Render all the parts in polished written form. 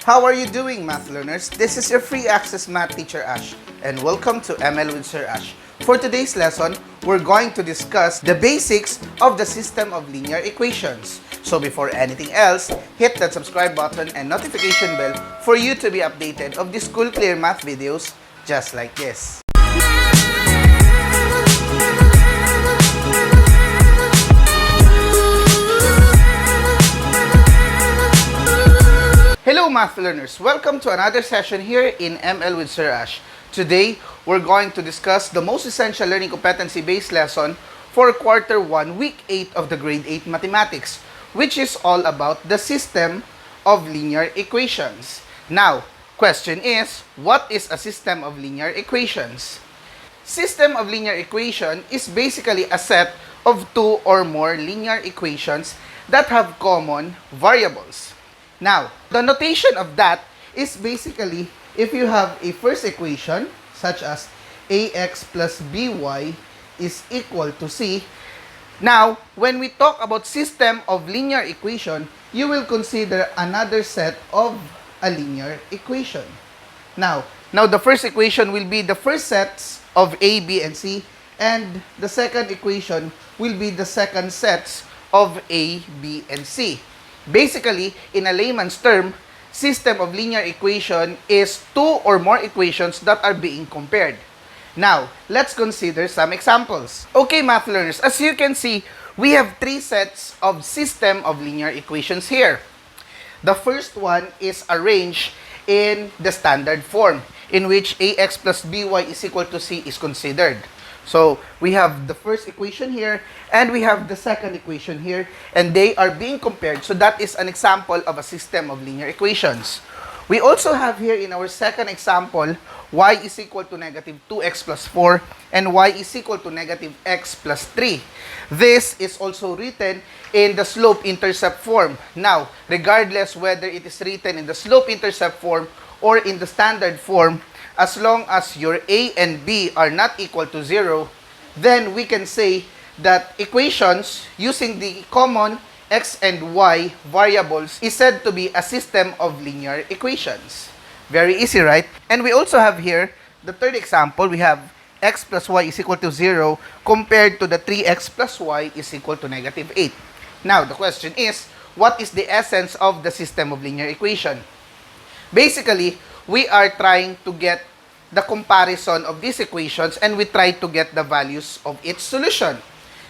How are you doing, math learners? This is your free access math teacher Ash, and welcome to ML with Sir Ash. For today's lesson, we're going to discuss the basics of the system of linear equations. So before anything else, hit that subscribe button and notification bell for you to be updated of the school clear math videos just like this. Hello math learners! Welcome to another session here in ML with Sir Ash. Today, we're going to discuss the most essential learning competency-based lesson for Quarter 1, Week 8 of the Grade 8 Mathematics, which is all about the system of linear equations. Now, question is, what is a system of linear equations? System of linear equation is basically a set of two or more linear equations that have common variables. Now, the notation of that is basically if you have a first equation such as ax plus by is equal to c. Now, when we talk about system of linear equation, you will consider another set of a linear equation. Now the first equation will be the first sets of a, b, and c, and the second equation will be the second sets of a, b, and c. Basically, in a layman's term, system of linear equation is two or more equations that are being compared. Now, let's consider some examples. Okay, math learners, as you can see, we have three sets of system of linear equations here. The first one is arranged in the standard form, in which ax plus by is equal to c is considered. So, we have the first equation here, and we have the second equation here, and they are being compared. So, that is an example of a system of linear equations. We also have here in our second example, y is equal to negative 2x plus 4, and y is equal to negative x plus 3. This is also written in the slope-intercept form. Now, regardless whether it is written in the slope-intercept form or in the standard form, as long as your a and b are not equal to 0, then we can say that equations using the common x and y variables is said to be a system of linear equations. Very easy, right? And we also have here the third example. We have x plus y is equal to 0 compared to the 3x plus y is equal to negative 8. Now, the question is, what is the essence of the system of linear equation? Basically, we are trying to get the comparison of these equations, and we try to get the values of its solution.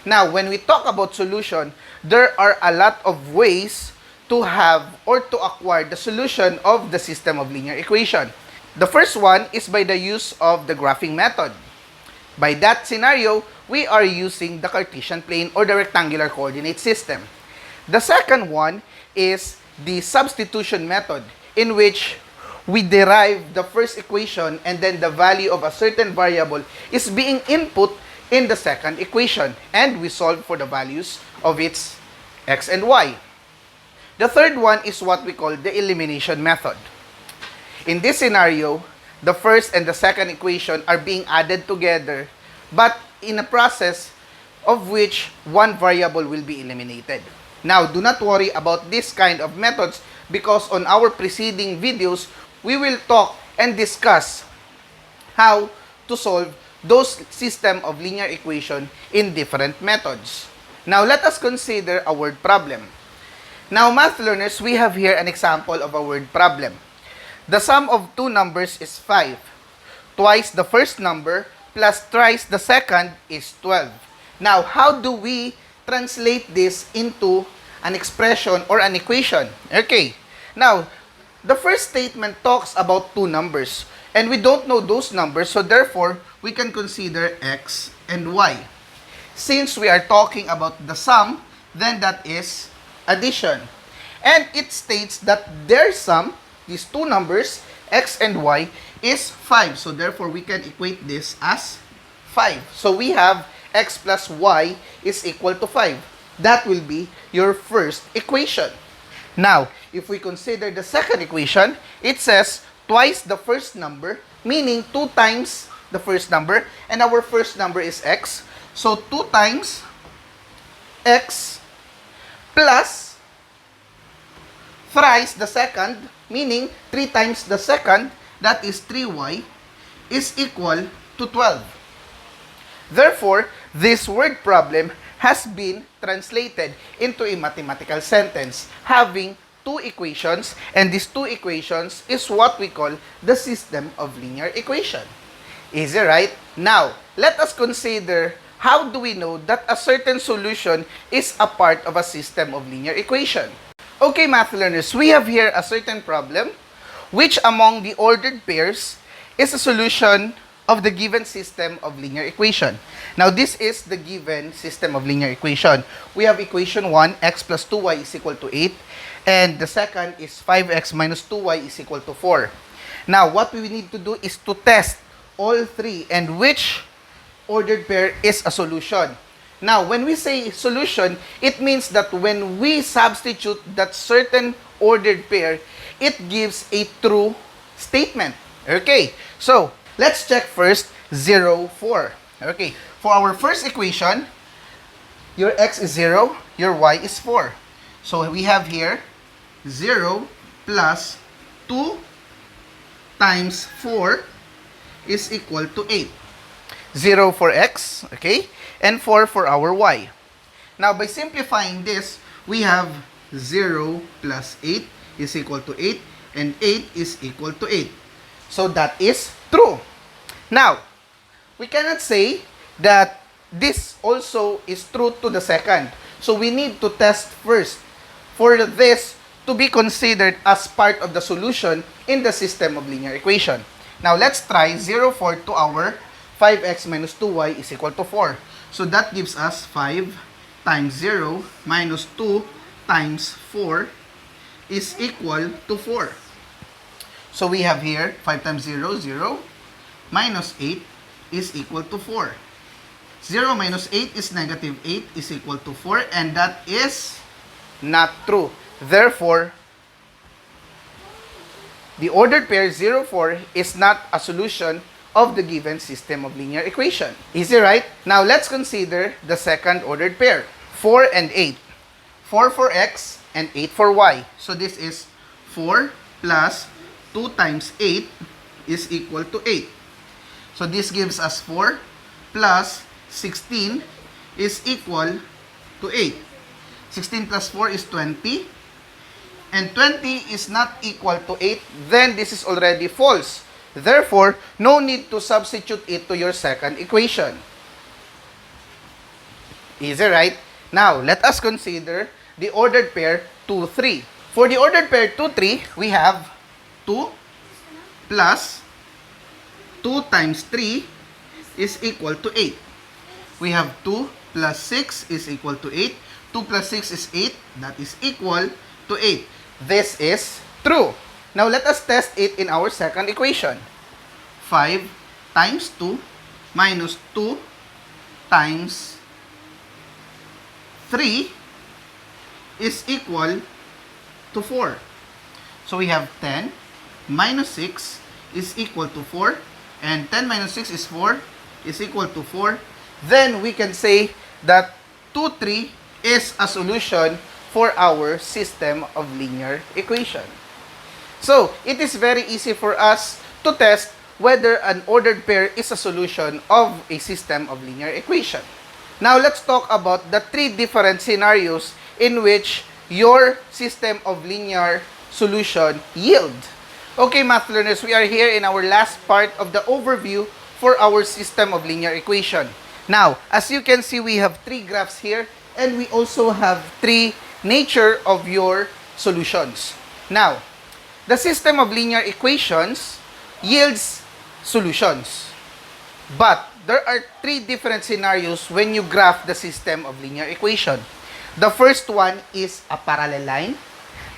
Now, when we talk about solution, there are a lot of ways to have or to acquire the solution of the system of linear equation. The first one is by the use of the graphing method. By that scenario, we are using the Cartesian plane or the rectangular coordinate system. The second one is the substitution method, in which we derive the first equation and then the value of a certain variable is being input in the second equation, and we solve for the values of its x and y. The third one is what we call the elimination method. In this scenario, the first and the second equation are being added together, but in a process of which one variable will be eliminated. Now, do not worry about this kind of methods, because on our preceding videos, we will talk and discuss how to solve those system of linear equation in different methods. Now, let us consider a word problem. Now, math learners, we have here an example of a word problem. The sum of two numbers is 5. Twice the first number plus thrice the second is 12. Now, how do we translate this into an expression or an equation? Okay. Now, the first statement talks about two numbers, and we don't know those numbers, so therefore, we can consider x and y. Since we are talking about the sum, then that is addition. And it states that their sum, these two numbers, x and y, is 5. So therefore, we can equate this as 5. So we have x plus y is equal to 5. That will be your first equation. Now, if we consider the second equation, it says twice the first number, meaning 2 times the first number, and our first number is x. So 2 times x plus thrice the second, meaning 3 times the second, that is 3y, is equal to 12. Therefore, this word problem has been translated into a mathematical sentence having two equations, and these two equations is what we call the system of linear equation. Easy, right? Now, let us consider how do we know that a certain solution is a part of a system of linear equation. Okay, math learners, we have here a certain problem which among the ordered pairs is a solution of the given system of linear equation. Now, this is the given system of linear equation. We have equation 1, x plus 2y is equal to 8. And the second is 5x minus 2y is equal to 4. Now, what we need to do is to test all three and which ordered pair is a solution. Now, when we say solution, it means that when we substitute that certain ordered pair, it gives a true statement. Okay, so let's check first 0, 4. Okay, for our first equation, your x is 0, your y is 4. So we have here 0 plus 2 times 4 is equal to 8. 0 for x, okay, and 4 for our y. Now, by simplifying this, we have 0 plus 8 is equal to 8, and 8 is equal to 8. So that is true. Now, we cannot say that this also is true to the second. So we need to test first for this to be considered as part of the solution in the system of linear equation. Now, let's try 0, 4 to our 5x minus 2y is equal to 4. So that gives us 5 times 0 minus 2 times 4 is equal to 4. So we have here 5 times 0, 0, minus 8 is equal to 4. 0 minus 8 is negative 8 is equal to 4, and that is not true. Therefore, the ordered pair 0, 4 is not a solution of the given system of linear equation. Easy, right? Now, let's consider the second ordered pair, 4 and 8. 4 for x and 8 for y. So this is 4 plus 2 times 8 is equal to 8. So this gives us 4 plus 16 is equal to 8. 16 plus 4 is 20. And 20 is not equal to 8, then this is already false. Therefore, no need to substitute it to your second equation. Easy, right? Now, let us consider the ordered pair 2, 3. For the ordered pair 2, 3, we have 2 plus 2 times 3 is equal to 8. We have 2 plus 6 is equal to 8. 2 plus 6 is 8. That is equal to 8. This is true. Now, let us test it in our second equation. 5 times 2 minus 2 times 3 is equal to 4. So, we have 10 minus 6 is equal to 4. And 10 minus 6 is 4 is equal to 4. Then, we can say that 2, 3 is a solution for our system of linear equation. So, it is very easy for us to test whether an ordered pair is a solution of a system of linear equation. Now, let's talk about the three different scenarios in which your system of linear solution yield. Okay, math learners, we are here in our last part of the overview for our system of linear equation. Now, as you can see, we have three graphs here, and we also have three nature of your solutions. Now, the system of linear equations yields solutions. But there are three different scenarios when you graph the system of linear equation. The first one is a parallel line.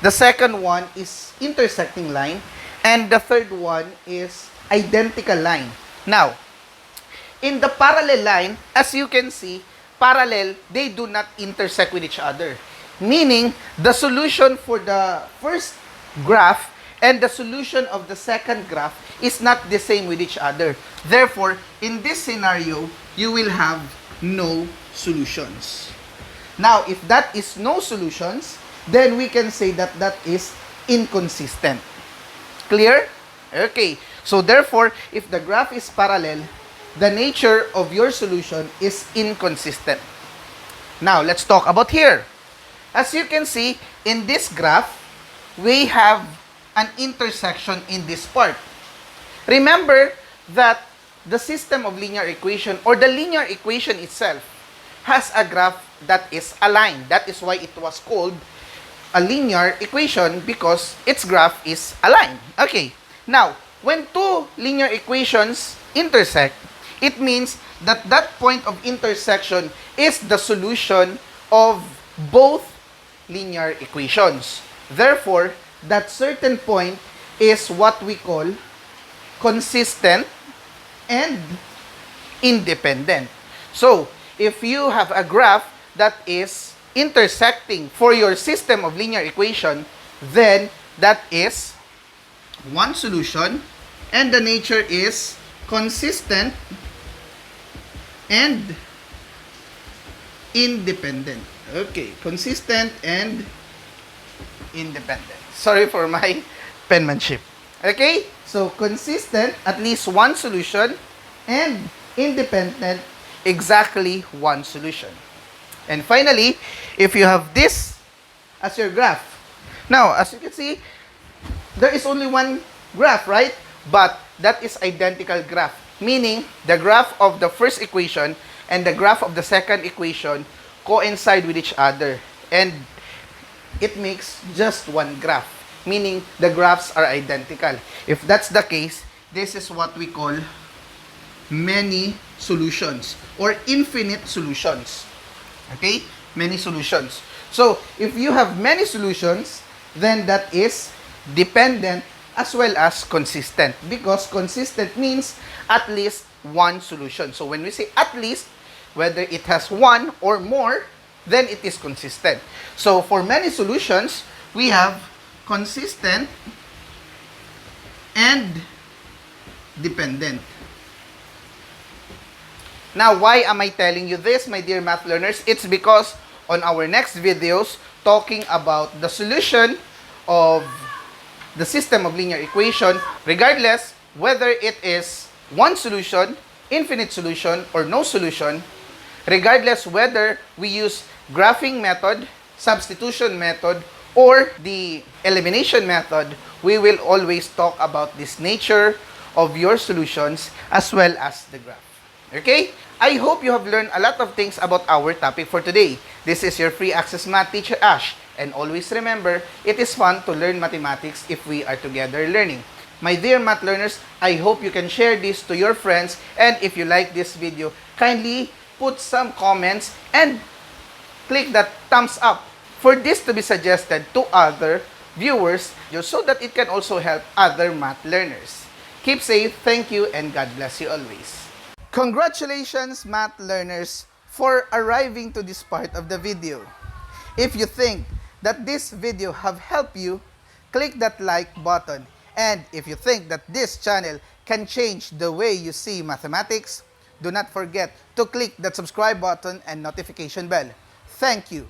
The second one is intersecting line. And the third one is identical line. Now, in the parallel line, as you can see, parallel, they do not intersect with each other. Meaning, the solution for the first graph and the solution of the second graph is not the same with each other. Therefore, in this scenario, you will have no solutions. Now, if that is no solutions, then we can say that that is inconsistent. Clear? Okay. So therefore, if the graph is parallel, the nature of your solution is inconsistent. Now, let's talk about here. As you can see, in this graph, we have an intersection in this part. Remember that the system of linear equation or the linear equation itself has a graph that is aligned. That is why it was called a linear equation, because its graph is aligned. Okay. Now, when two linear equations intersect, it means that that point of intersection is the solution of both linear equations. Therefore, that certain point is what we call consistent and independent. So, if you have a graph that is intersecting for your system of linear equation, then that is one solution, and the nature is consistent and independent. Okay, consistent and independent. Sorry for my penmanship. Okay, so consistent, at least one solution, and independent, exactly one solution. And finally, if you have this as your graph, now as you can see, there is only one graph, right? But that is identical graph, meaning the graph of the first equation and the graph of the second equation coincide with each other, and it makes just one graph, meaning the graphs are identical. If that's the case, this is what we call many solutions or infinite solutions. Okay? Many solutions. So, if you have many solutions, then that is dependent as well as consistent, because consistent means at least one solution. So, when we say at least, whether it has one or more, then it is consistent. So, for many solutions, we have consistent and dependent. Now, why am I telling you this, my dear math learners? It's because on our next videos, talking about the solution of the system of linear equation, regardless whether it is one solution, infinite solution, or no solution, regardless whether we use graphing method, substitution method, or the elimination method, we will always talk about this nature of your solutions as well as the graph. Okay? I hope you have learned a lot of things about our topic for today. This is your free access math teacher Ash, and always remember, it is fun to learn mathematics if we are together learning. My dear math learners, I hope you can share this to your friends, and if you like this video, kindly put some comments and click that thumbs up for this to be suggested to other viewers so that it can also help other math learners. Keep safe, thank you, and God bless you always. Congratulations, math learners, for arriving to this part of the video. If you think that this video have helped you, click that like button. And if you think that this channel can change the way you see mathematics, do not forget to click that subscribe button and notification bell. Thank you.